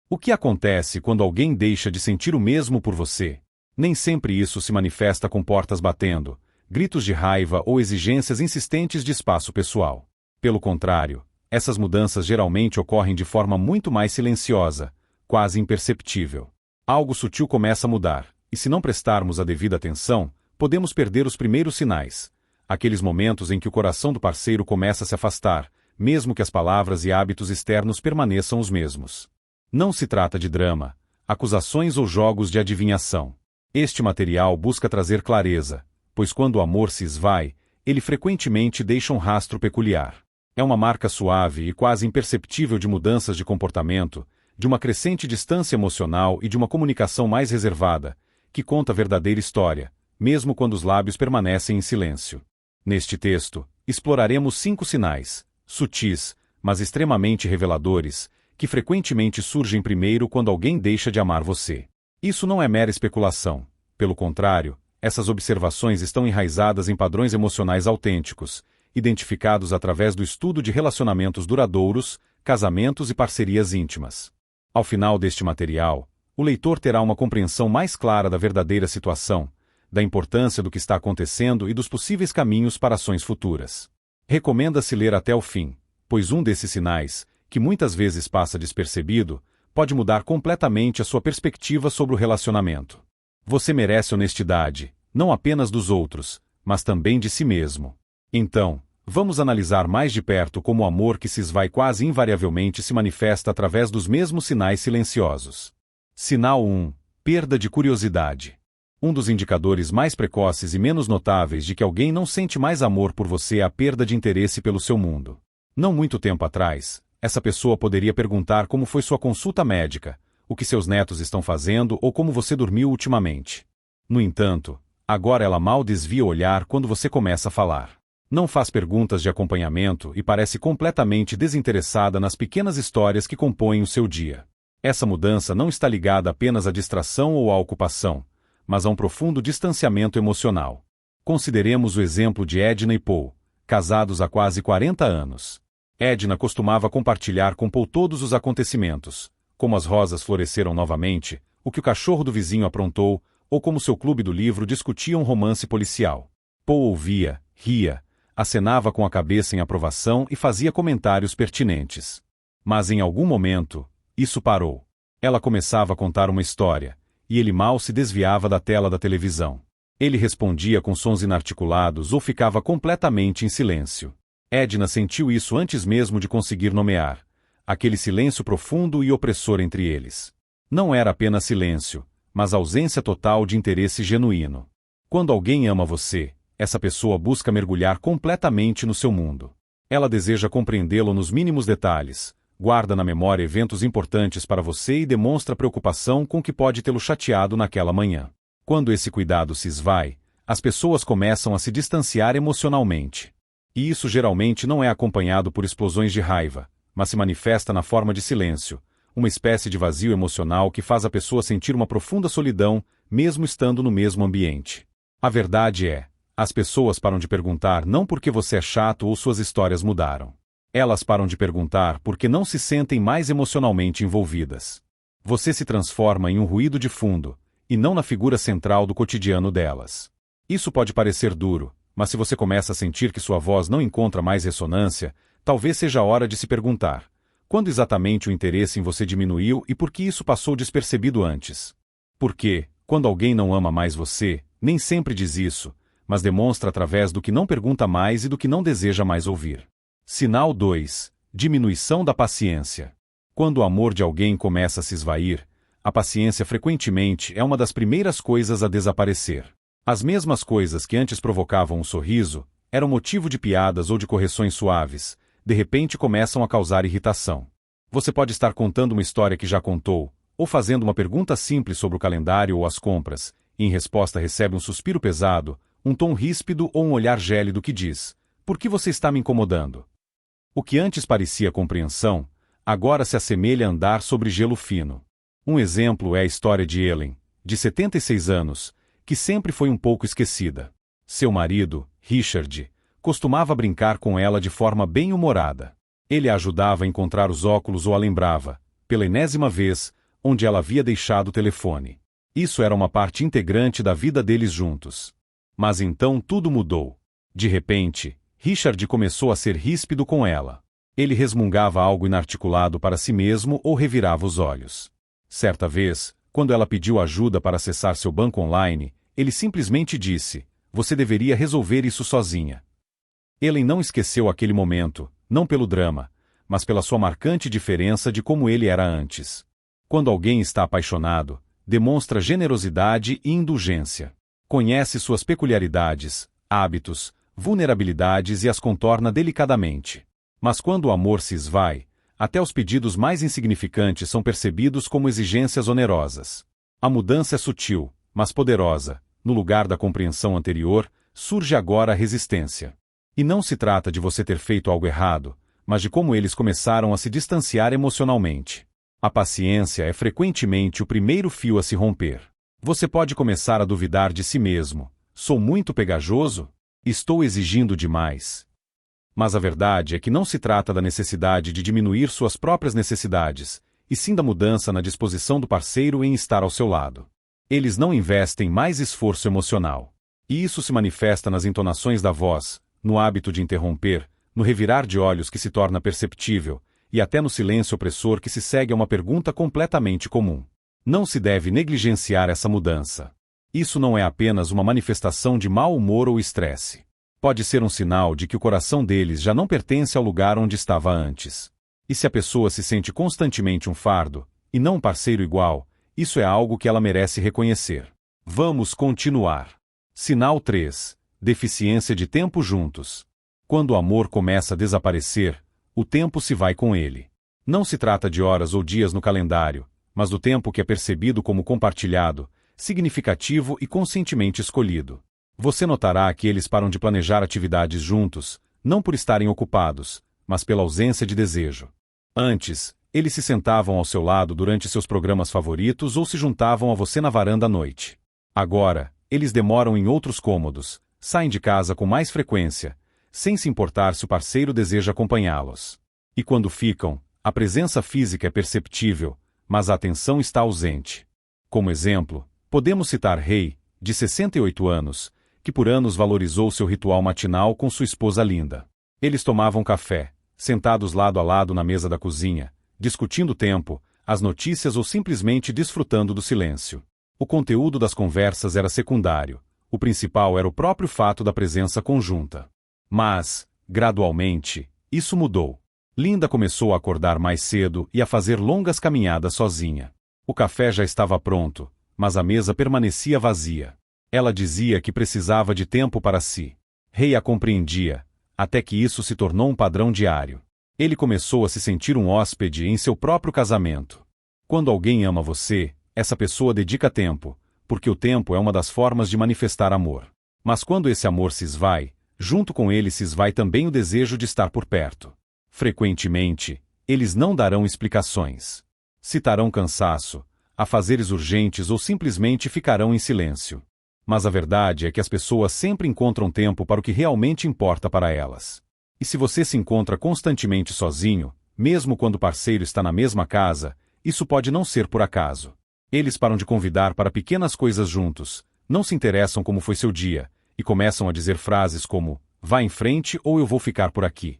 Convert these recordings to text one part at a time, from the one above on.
O que acontece quando alguém deixa de sentir o mesmo por você? Nem sempre isso se manifesta com portas batendo, gritos de raiva ou exigências insistentes de espaço pessoal. Pelo contrário, essas mudanças geralmente ocorrem de forma muito mais silenciosa, quase imperceptível. Algo sutil começa a mudar, e se não prestarmos a devida atenção, podemos perder os primeiros sinais. Aqueles momentos em que o coração do parceiro começa a se afastar, mesmo que as palavras e hábitos externos permaneçam os mesmos. Não se trata de drama, acusações ou jogos de adivinhação. Este material busca trazer clareza, pois quando o amor se esvai, ele frequentemente deixa um rastro peculiar. É uma marca suave e quase imperceptível de mudanças de comportamento, de uma crescente distância emocional e de uma comunicação mais reservada, que conta a verdadeira história, mesmo quando os lábios permanecem em silêncio. Neste texto, exploraremos 5 sinais, sutis, mas extremamente reveladores, que frequentemente surgem primeiro quando alguém deixa de amar você. Isso não é mera especulação. Pelo contrário, essas observações estão enraizadas em padrões emocionais autênticos, identificados através do estudo de relacionamentos duradouros, casamentos e parcerias íntimas. Ao final deste material, o leitor terá uma compreensão mais clara da verdadeira situação, da importância do que está acontecendo e dos possíveis caminhos para ações futuras. Recomenda-se ler até o fim, pois um desses sinais, que muitas vezes passa despercebido, pode mudar completamente a sua perspectiva sobre o relacionamento. Você merece honestidade, não apenas dos outros, mas também de si mesmo. Então, vamos analisar mais de perto como o amor que se esvai quase invariavelmente se manifesta através dos mesmos sinais silenciosos. Sinal 1. Perda de curiosidade. Um dos indicadores mais precoces e menos notáveis de que alguém não sente mais amor por você é a perda de interesse pelo seu mundo. Não muito tempo atrás, essa pessoa poderia perguntar como foi sua consulta médica, o que seus netos estão fazendo ou como você dormiu ultimamente. No entanto, agora ela mal desvia o olhar quando você começa a falar. Não faz perguntas de acompanhamento e parece completamente desinteressada nas pequenas histórias que compõem o seu dia. Essa mudança não está ligada apenas à distração ou à ocupação, mas a um profundo distanciamento emocional. Consideremos o exemplo de Edna e Paul, casados há quase 40 anos. Edna costumava compartilhar com Paul todos os acontecimentos, como as rosas floresceram novamente, o que o cachorro do vizinho aprontou, ou como seu clube do livro discutia um romance policial. Paul ouvia, ria, acenava com a cabeça em aprovação e fazia comentários pertinentes. Mas em algum momento, isso parou. Ela começava a contar uma história, e ele mal se desviava da tela da televisão. Ele respondia com sons inarticulados ou ficava completamente em silêncio. Edna sentiu isso antes mesmo de conseguir nomear, aquele silêncio profundo e opressor entre eles. Não era apenas silêncio, mas ausência total de interesse genuíno. Quando alguém ama você, essa pessoa busca mergulhar completamente no seu mundo. Ela deseja compreendê-lo nos mínimos detalhes, guarda na memória eventos importantes para você e demonstra preocupação com o que pode tê-lo chateado naquela manhã. Quando esse cuidado se esvai, as pessoas começam a se distanciar emocionalmente. E isso geralmente não é acompanhado por explosões de raiva, mas se manifesta na forma de silêncio, uma espécie de vazio emocional que faz a pessoa sentir uma profunda solidão, mesmo estando no mesmo ambiente. A verdade é, as pessoas param de perguntar não porque você é chato ou suas histórias mudaram. Elas param de perguntar porque não se sentem mais emocionalmente envolvidas. Você se transforma em um ruído de fundo, e não na figura central do cotidiano delas. Isso pode parecer duro, mas se você começa a sentir que sua voz não encontra mais ressonância, talvez seja a hora de se perguntar: quando exatamente o interesse em você diminuiu e por que isso passou despercebido antes? Porque, quando alguém não ama mais você, nem sempre diz isso, mas demonstra através do que não pergunta mais e do que não deseja mais ouvir. Sinal 2. Diminuição da paciência. Quando o amor de alguém começa a se esvair, a paciência frequentemente é uma das primeiras coisas a desaparecer. As mesmas coisas que antes provocavam um sorriso, eram motivo de piadas ou de correções suaves, de repente começam a causar irritação. Você pode estar contando uma história que já contou, ou fazendo uma pergunta simples sobre o calendário ou as compras, e em resposta recebe um suspiro pesado, um tom ríspido ou um olhar gélido que diz: por que você está me incomodando? O que antes parecia compreensão, agora se assemelha a andar sobre gelo fino. Um exemplo é a história de Ellen, de 76 anos, que sempre foi um pouco esquecida. Seu marido, Richard, costumava brincar com ela de forma bem-humorada. Ele a ajudava a encontrar os óculos ou a lembrava: pela enésima vez, onde ela havia deixado o telefone. Isso era uma parte integrante da vida deles juntos. Mas então tudo mudou. De repente, Richard começou a ser ríspido com ela. Ele resmungava algo inarticulado para si mesmo ou revirava os olhos. Certa vez, quando ela pediu ajuda para acessar seu banco online, ele simplesmente disse: "Você deveria resolver isso sozinha." Ellen não esqueceu aquele momento, não pelo drama, mas pela sua marcante diferença de como ele era antes. Quando alguém está apaixonado, demonstra generosidade e indulgência. Conhece suas peculiaridades, hábitos, vulnerabilidades e as contorna delicadamente. Mas quando o amor se esvai, até os pedidos mais insignificantes são percebidos como exigências onerosas. A mudança é sutil, mas poderosa. No lugar da compreensão anterior, surge agora a resistência. E não se trata de você ter feito algo errado, mas de como eles começaram a se distanciar emocionalmente. A paciência é frequentemente o primeiro fio a se romper. Você pode começar a duvidar de si mesmo. Sou muito pegajoso? Estou exigindo demais. Mas a verdade é que não se trata da necessidade de diminuir suas próprias necessidades, e sim da mudança na disposição do parceiro em estar ao seu lado. Eles não investem mais esforço emocional. E isso se manifesta nas entonações da voz, no hábito de interromper, no revirar de olhos que se torna perceptível, e até no silêncio opressor que se segue a uma pergunta completamente comum. Não se deve negligenciar essa mudança. Isso não é apenas uma manifestação de mau humor ou estresse. Pode ser um sinal de que o coração deles já não pertence ao lugar onde estava antes. E se a pessoa se sente constantemente um fardo, e não um parceiro igual, isso é algo que ela merece reconhecer. Vamos continuar. Sinal 3. Deficiência de tempo juntos. Quando o amor começa a desaparecer, o tempo se vai com ele. Não se trata de horas ou dias no calendário, mas do tempo que é percebido como compartilhado, significativo e conscientemente escolhido. Você notará que eles param de planejar atividades juntos, não por estarem ocupados, mas pela ausência de desejo. Antes, eles se sentavam ao seu lado durante seus programas favoritos ou se juntavam a você na varanda à noite. Agora, eles demoram em outros cômodos, saem de casa com mais frequência, sem se importar se o parceiro deseja acompanhá-los. E quando ficam, a presença física é perceptível, mas a atenção está ausente. Como exemplo, podemos citar Ray, de 68 anos, que por anos valorizou seu ritual matinal com sua esposa Linda. Eles tomavam café, sentados lado a lado na mesa da cozinha, discutindo o tempo, as notícias ou simplesmente desfrutando do silêncio. O conteúdo das conversas era secundário, o principal era o próprio fato da presença conjunta. Mas, gradualmente, isso mudou. Linda começou a acordar mais cedo e a fazer longas caminhadas sozinha. O café já estava pronto, mas a mesa permanecia vazia. Ela dizia que precisava de tempo para si. Ray a compreendia, até que isso se tornou um padrão diário. Ele começou a se sentir um hóspede em seu próprio casamento. Quando alguém ama você, essa pessoa dedica tempo, porque o tempo é uma das formas de manifestar amor. Mas quando esse amor se esvai, junto com ele se esvai também o desejo de estar por perto. Frequentemente, eles não darão explicações. Citarão cansaço, afazeres urgentes ou simplesmente ficarão em silêncio. Mas a verdade é que as pessoas sempre encontram tempo para o que realmente importa para elas. E se você se encontra constantemente sozinho, mesmo quando o parceiro está na mesma casa, isso pode não ser por acaso. Eles param de convidar para pequenas coisas juntos, não se interessam como foi seu dia, e começam a dizer frases como, vá em frente ou eu vou ficar por aqui.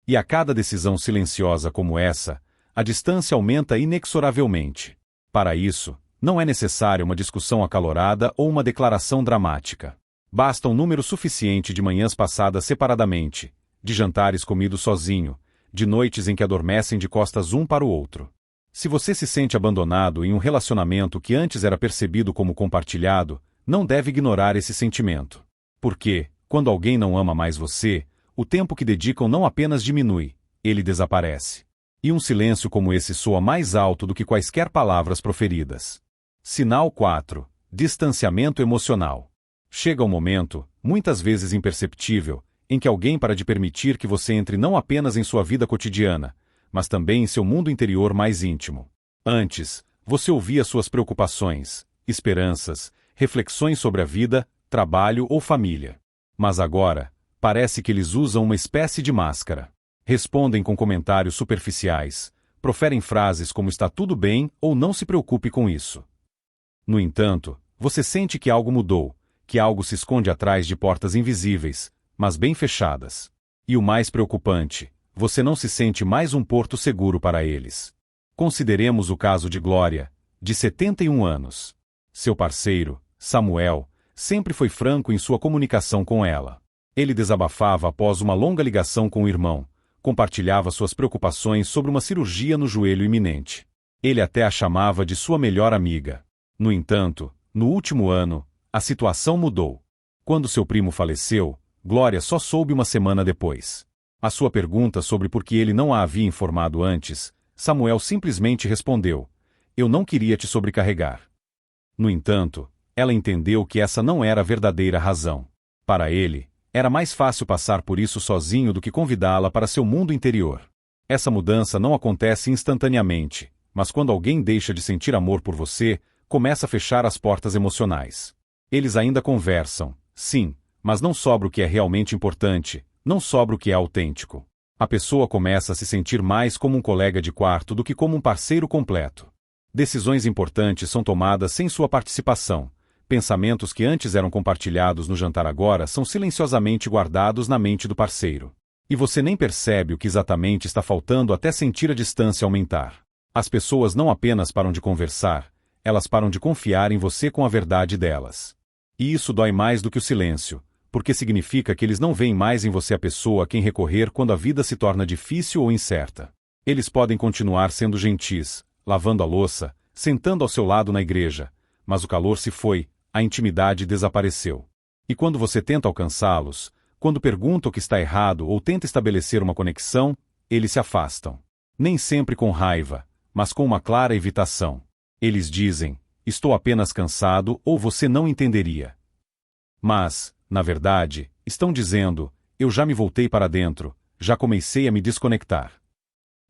E a cada decisão silenciosa como essa, a distância aumenta inexoravelmente. Para isso, não é necessária uma discussão acalorada ou uma declaração dramática. Basta um número suficiente de manhãs passadas separadamente, de jantares comidos sozinho, de noites em que adormecem de costas um para o outro. Se você se sente abandonado em um relacionamento que antes era percebido como compartilhado, não deve ignorar esse sentimento. Porque, quando alguém não ama mais você, o tempo que dedicam não apenas diminui, ele desaparece. E um silêncio como esse soa mais alto do que quaisquer palavras proferidas. Sinal 4. Distanciamento emocional. Chega um momento, muitas vezes imperceptível, em que alguém para de permitir que você entre não apenas em sua vida cotidiana, mas também em seu mundo interior mais íntimo. Antes, você ouvia suas preocupações, esperanças, reflexões sobre a vida, trabalho ou família. Mas agora, parece que eles usam uma espécie de máscara. Respondem com comentários superficiais, proferem frases como está tudo bem ou não se preocupe com isso. No entanto, você sente que algo mudou, que algo se esconde atrás de portas invisíveis, mas bem fechadas. E o mais preocupante, você não se sente mais um porto seguro para eles. Consideremos o caso de Glória, de 71 anos. Seu parceiro, Samuel, sempre foi franco em sua comunicação com ela. Ele desabafava após uma longa ligação com o irmão, compartilhava suas preocupações sobre uma cirurgia no joelho iminente. Ele até a chamava de sua melhor amiga. No entanto, no último ano, a situação mudou. Quando seu primo faleceu, Glória só soube uma semana depois. À sua pergunta sobre por que ele não a havia informado antes, Samuel simplesmente respondeu: "Eu não queria te sobrecarregar." No entanto, ela entendeu que essa não era a verdadeira razão. Para ele, era mais fácil passar por isso sozinho do que convidá-la para seu mundo interior. Essa mudança não acontece instantaneamente, mas quando alguém deixa de sentir amor por você, começa a fechar as portas emocionais. Eles ainda conversam, sim, mas não sobra o que é realmente importante, não sobra o que é autêntico. A pessoa começa a se sentir mais como um colega de quarto do que como um parceiro completo. Decisões importantes são tomadas sem sua participação. Pensamentos que antes eram compartilhados no jantar agora são silenciosamente guardados na mente do parceiro. E você nem percebe o que exatamente está faltando até sentir a distância aumentar. As pessoas não apenas param de conversar, elas param de confiar em você com a verdade delas. E isso dói mais do que o silêncio, porque significa que eles não veem mais em você a pessoa a quem recorrer quando a vida se torna difícil ou incerta. Eles podem continuar sendo gentis, lavando a louça, sentando ao seu lado na igreja, mas o calor se foi, a intimidade desapareceu. E quando você tenta alcançá-los, quando pergunta o que está errado ou tenta estabelecer uma conexão, eles se afastam. Nem sempre com raiva, mas com uma clara evitação. Eles dizem: "Estou apenas cansado" ou "Você não entenderia." Mas, na verdade, estão dizendo: "Eu já me voltei para dentro, já comecei a me desconectar."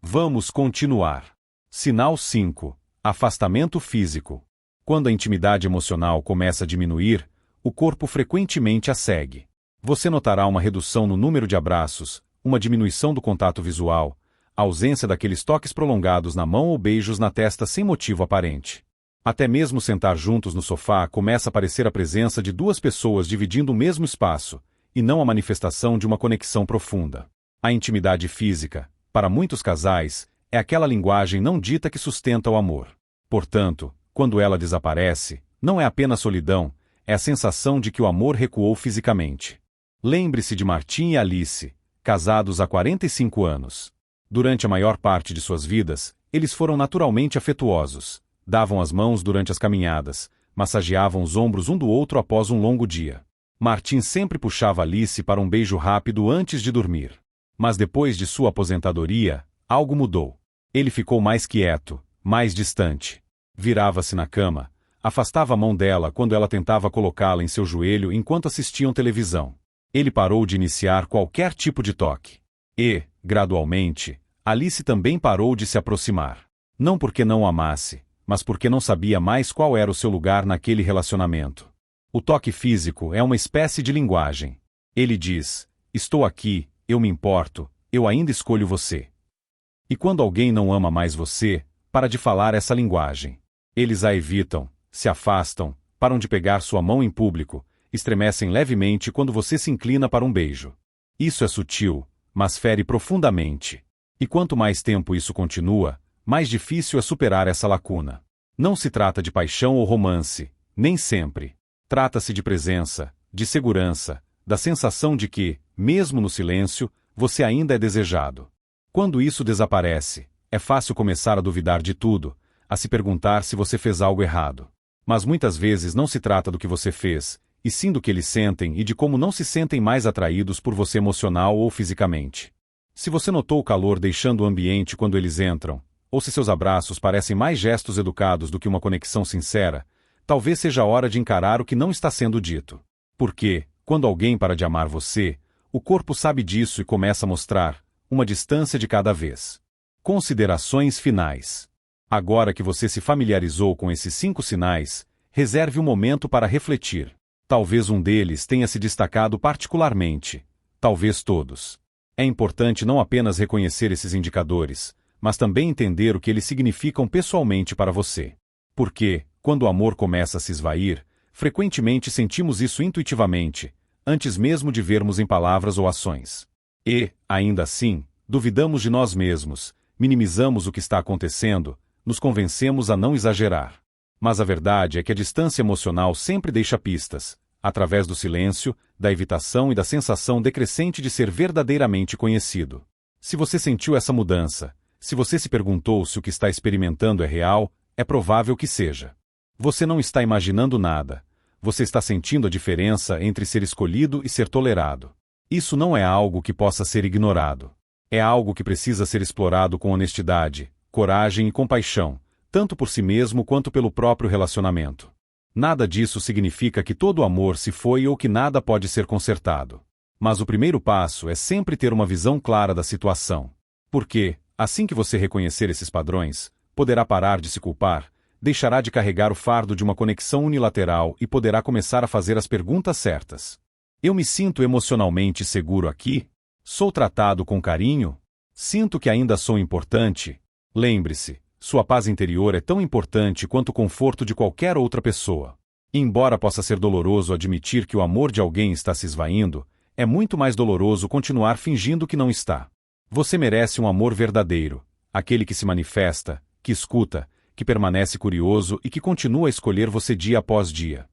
Vamos continuar. Sinal 5. Afastamento físico. Quando a intimidade emocional começa a diminuir, o corpo frequentemente a segue. Você notará uma redução no número de abraços, uma diminuição do contato visual, a ausência daqueles toques prolongados na mão ou beijos na testa sem motivo aparente. Até mesmo sentar juntos no sofá começa a parecer a presença de duas pessoas dividindo o mesmo espaço, e não a manifestação de uma conexão profunda. A intimidade física, para muitos casais, é aquela linguagem não dita que sustenta o amor. Portanto, quando ela desaparece, não é apenas solidão, é a sensação de que o amor recuou fisicamente. Lembre-se de Martim e Alice, casados há 45 anos. Durante a maior parte de suas vidas, eles foram naturalmente afetuosos, davam as mãos durante as caminhadas, massageavam os ombros um do outro após um longo dia. Martim sempre puxava Alice para um beijo rápido antes de dormir. Mas depois de sua aposentadoria, algo mudou. Ele ficou mais quieto, mais distante. Virava-se na cama, afastava a mão dela quando ela tentava colocá-la em seu joelho enquanto assistiam televisão. Ele parou de iniciar qualquer tipo de toque. E, gradualmente, Alice também parou de se aproximar. Não porque não o amasse, mas porque não sabia mais qual era o seu lugar naquele relacionamento. O toque físico é uma espécie de linguagem. Ele diz: "Estou aqui, eu me importo, eu ainda escolho você." E quando alguém não ama mais você, para de falar essa linguagem. Eles a evitam, se afastam, param de pegar sua mão em público, estremecem levemente quando você se inclina para um beijo. Isso é sutil, mas fere profundamente. E quanto mais tempo isso continua, mais difícil é superar essa lacuna. Não se trata de paixão ou romance, nem sempre. Trata-se de presença, de segurança, da sensação de que, mesmo no silêncio, você ainda é desejado. Quando isso desaparece, é fácil começar a duvidar de tudo, a se perguntar se você fez algo errado. Mas muitas vezes não se trata do que você fez, e sim do que eles sentem e de como não se sentem mais atraídos por você emocional ou fisicamente. Se você notou o calor deixando o ambiente quando eles entram, ou se seus abraços parecem mais gestos educados do que uma conexão sincera, talvez seja a hora de encarar o que não está sendo dito. Porque, quando alguém para de amar você, o corpo sabe disso e começa a mostrar uma distância de cada vez. Considerações finais. Agora que você se familiarizou com esses 5 sinais, reserve um momento para refletir. Talvez um deles tenha se destacado particularmente, talvez todos. É importante não apenas reconhecer esses indicadores, mas também entender o que eles significam pessoalmente para você. Porque, quando o amor começa a se esvair, frequentemente sentimos isso intuitivamente, antes mesmo de vermos em palavras ou ações. E, ainda assim, duvidamos de nós mesmos, minimizamos o que está acontecendo, nos convencemos a não exagerar. Mas a verdade é que a distância emocional sempre deixa pistas, através do silêncio, da evitação e da sensação decrescente de ser verdadeiramente conhecido. Se você sentiu essa mudança, se você se perguntou se o que está experimentando é real, é provável que seja. Você não está imaginando nada. Você está sentindo a diferença entre ser escolhido e ser tolerado. Isso não é algo que possa ser ignorado. É algo que precisa ser explorado com honestidade, coragem e compaixão, tanto por si mesmo quanto pelo próprio relacionamento. Nada disso significa que todo amor se foi ou que nada pode ser consertado. Mas o primeiro passo é sempre ter uma visão clara da situação. Porque, assim que você reconhecer esses padrões, poderá parar de se culpar, deixará de carregar o fardo de uma conexão unilateral e poderá começar a fazer as perguntas certas. Eu me sinto emocionalmente seguro aqui? Sou tratado com carinho? Sinto que ainda sou importante? Lembre-se, sua paz interior é tão importante quanto o conforto de qualquer outra pessoa. Embora possa ser doloroso admitir que o amor de alguém está se esvaindo, é muito mais doloroso continuar fingindo que não está. Você merece um amor verdadeiro, aquele que se manifesta, que escuta, que permanece curioso e que continua a escolher você dia após dia.